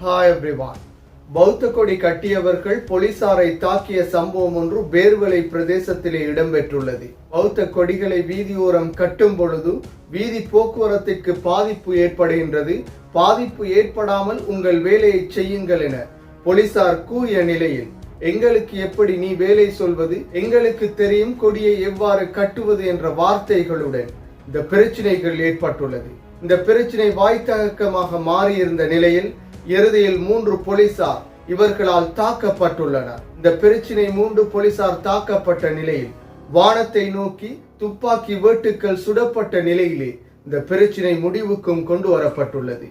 Hi everyone. பௌத்த கொடி கட்டியவர்கள் போலீசாரை தாக்கிய சம்பவம் ஒன்று பேர்வளை பிரதேசத்திலே இடம்பெற்றுள்ளது. பௌத்த கொடிகளை வீதியோரம் கட்டும் பொழுது வீதி போக்குவரத்திற்கு பாதிப்பு ஏற்படுகின்றது. பாதிப்பு ஏற்படாமல் உங்கள் வேலையை செய்யுங்கள் என போலீசார் கூறிய நிலையில் எங்களுக்கு எப்படி நீ வேலை சொல்வது, எங்களுக்கு தெரியும் கொடியை எவ்வாறு கட்டுவது என்ற வார்த்தைகளுடன் இந்த பிரச்சனைகள் ஏற்பட்டுள்ளது. இந்த பிரச்சனை வாய்த்தகக்கமாக மாறியிருந்த நிலையில் இறுதியில் 3 போலீசார் இவர்களால் தாக்கப்பட்டுள்ளனர். இந்த பிரச்சனை 3 போலீசார் தாக்கப்பட்ட நிலையில் வானத்தை நோக்கி துப்பாக்கி வேட்டுக்கள் சுடப்பட்ட நிலையிலே இந்த பிரச்சனை முடிவுக்கும் கொண்டு வரப்பட்டுள்ளது.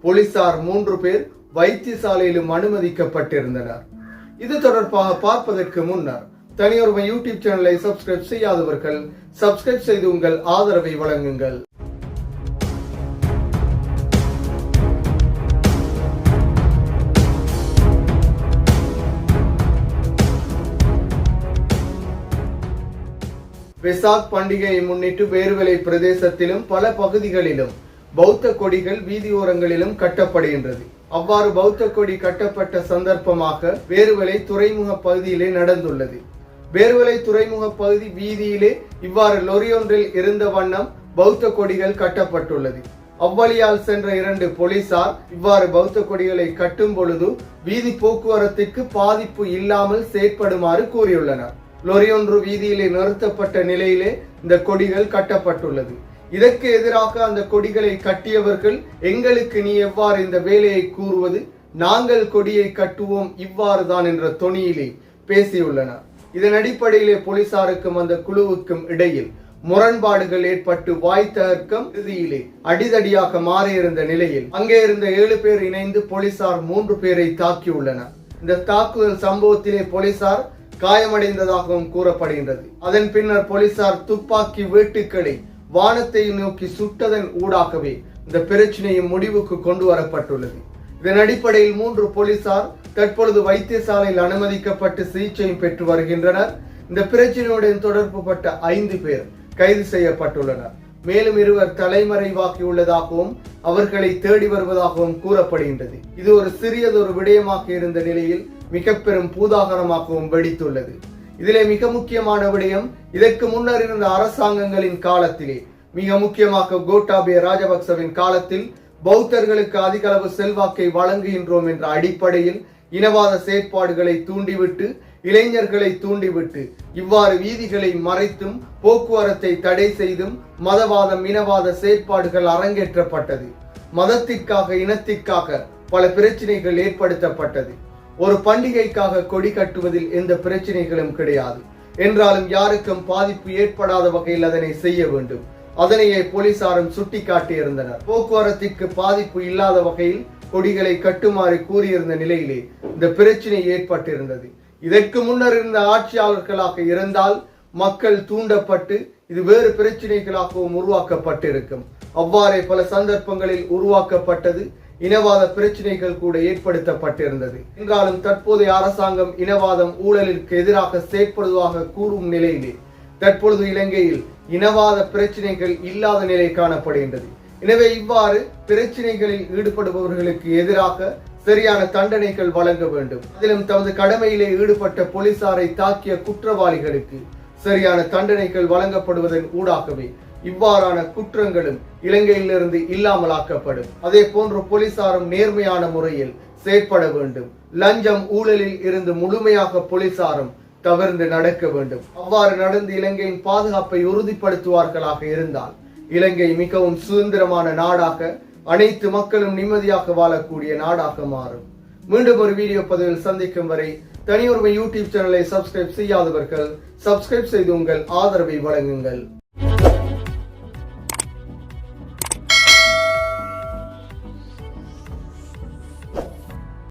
போலீசார் 3 பேர் வைத்தியசாலையிலும் அனுமதிக்கப்பட்டிருந்தனர். இது தொடர்பாக பார்ப்பதற்கு முன்னர் தனியொரு யூடியூப் சேனலை சப்ஸ்கிரைப் செய்யாதவர்கள் சப்ஸ்கிரைப் செய்து உங்கள் ஆதரவை வழங்குங்கள். வெசாக் பண்டிகையை முன்னிட்டு பேர்வளை பிரதேசத்திலும் பல பகுதிகளிலும் பௌத்த கொடிகள் வீதியோரங்களிலும் கட்டப்படுகின்றது. அவ்வாறு பௌத்த கொடி கட்டப்பட்ட சந்தர்ப்பமாக பேர்வளை துறைமுக பகுதியிலே நடந்துள்ளது. பேர்வளை துறைமுக பகுதி வீதியிலே இவ்வாறு லொரியொன்றில் இருந்த வண்ணம் பௌத்த கொடிகள் கட்டப்பட்டுள்ளது. அவ்வழியால் சென்ற 2 போலீசார் இவ்வாறு பௌத்த கொடிகளை கட்டும் பொழுது வீதி போக்குவரத்திற்கு பாதிப்பு இல்லாமல் செயற்படுமாறு கூறியுள்ளனர். லொரியொன்று வீதியிலே நிறுத்தப்பட்ட நிலையிலே இந்த கொடிகள் கட்டப்பட்டுள்ளது. இதற்கு எதிராக அந்த கொடிகளை கட்டியவர்கள் எங்களுக்கு நீ எவ்வாறு இந்த வேலையை கூறுவது, நாங்கள் கொடியை கட்டுவோம் இவ்வாறு தான் என்ற தொனியிலே பேசியுள்ளனர். இதன் அடிப்படையிலே போலீசாருக்கும் அந்த குழுவுக்கும் இடையில் முரண்பாடுகள் ஏற்பட்டு வாய்த்தகர்க்கம் இறுதியிலே அடிதடியாக மாறியிருந்த நிலையில் அங்கே இருந்த 7 பேர் இணைந்து போலீசார் 3 பேரை தாக்கியுள்ளனர். இந்த தாக்குதல் சம்பவத்திலே போலீசார் காயமடைந்ததாகவும் கூறப்படுகின்றது. அதன் பின்னர் போலீசார் துப்பாக்கி வேட்டுக்களை வானத்தை நோக்கி சுட்டதன் ஊடாகவே இந்த பிரச்சனையும் முடிவுக்கு கொண்டு வரப்பட்டுள்ளது. இதன் அடிப்படையில் 3 போலீசார் தற்பொழுது வைத்தியசாலையில் அனுமதிக்கப்பட்டு சிகிச்சையும் பெற்று வருகின்றனர். இந்த பிரச்சனையுடன் தொடர்புபட்ட 5 பேர் கைது செய்யப்பட்டுள்ளனர். மேலும் 2 தலைமறைவாகியுள்ளதாகவும் அவர்களை தேடி வருவதாகவும் கூறப்படுகின்றது. இது ஒரு சிறியதொரு விடயமாக இருந்த நிலையில் மிக பெரும் பூதாகரமாகவும் வெடித்துள்ளது. இதிலே மிக முக்கியமான விடயம், இதற்கு முன்னர் இருந்த அரசாங்கங்களின் காலத்திலே மிக முக்கியமாக கோட்டாபய ராஜபக்சவின் காலத்தில் பௌத்தர்களுக்கு அதிக அளவு செல்வாக்கை வழங்குகின்றோம் என்ற அடிப்படையில் இனவாத செயற்பாடுகளை தூண்டிவிட்டு இளைஞர்களை தூண்டிவிட்டு இவ்வாறு வீதிகளை மறைத்தும் போக்குவரத்தை தடை செய்தும் மதவாதம் இனவாத செயற்பாடுகள் அரங்கேற்றப்பட்டது. மதத்திற்காக இனத்திற்காக பல பிரச்சனைகள் ஏற்படுத்தப்பட்டது. ஒரு பண்டிகைக்காக கொடி கட்டுவதில் எந்த பிரச்சனைகளும் கிடையாது என்றாலும் யாருக்கும் பாதிப்பு ஏற்படாத வகையில் அதனை செய்ய வேண்டும். அதனையே போலீசாரும் சுட்டி காட்டியிருந்தனர். போக்குவரத்திற்கு பாதிப்பு இல்லாத வகையில் கொடிகளை கட்டுமாறு கூறியிருந்த நிலையிலே இந்த பிரச்சனை ஏற்பட்டிருந்தது. இதற்கு முன்னர் இருந்த ஆட்சியாளர்களாக இருந்தால் மக்கள் தூண்டப்பட்டு இது வேறு பிரச்சனைகளாகவும் உருவாக்கப்பட்டிருக்கும். அவ்வாறே பல சந்தர்ப்பங்களில் உருவாக்கப்பட்டது. இனவாத பிரச்சனைகள் கூட ஏற்படுத்தப்பட்டிருந்தது. என்றாலும் தற்போதைய அரசாங்கம் இனவாதம் ஊழலிற்கு எதிராக செயற்படுவதாக கூறும் நிலையிலே தற்பொழுது இலங்கையில் இனவாத பிரச்சனைகள் இல்லாத நிலை காணப்படுகின்றது. எனவே இவ்வாறு பிரச்சனைகளில் ஈடுபடுபவர்களுக்கு எதிராக சரியான தண்டனைகள் வழங்க வேண்டும். அதிலும் தமது கடமையிலே ஈடுபட்ட போலீசாரை தாக்கிய குற்றவாளிகளுக்கு சரியான தண்டனைகள் வழங்கப்படுவதன் ஊடாகவே இவ்வாறான குற்றங்களும் இலங்கையிலிருந்து இல்லாமலாக்கப்படும். அதே போன்று போலீசாரும் நேர்மையான முறையில் செயற்பட வேண்டும். லஞ்சம் ஊழலில் இருந்து முழுமையாக போலீசாரும் தவிர்த்து நடக்க வேண்டும். அவ்வாறு நடந்து இலங்கையின் பாதுகாப்பை உறுதிப்படுத்துவார்களாக இருந்தால் இலங்கை மிகவும் சுதந்திரமான நாடாக, அனைத்து மக்களும் நிம்மதியாக வாழக்கூடிய நாடாக மாறும். மீண்டும் ஒரு வீடியோ பதிவில் சந்திக்கும் வரை தனியொருமை யூடியூப் சேனலை சப்ஸ்கிரைப் செய்யாதவர்கள் சப்ஸ்கிரைப் செய்து உங்கள் ஆதரவை வழங்குங்கள்.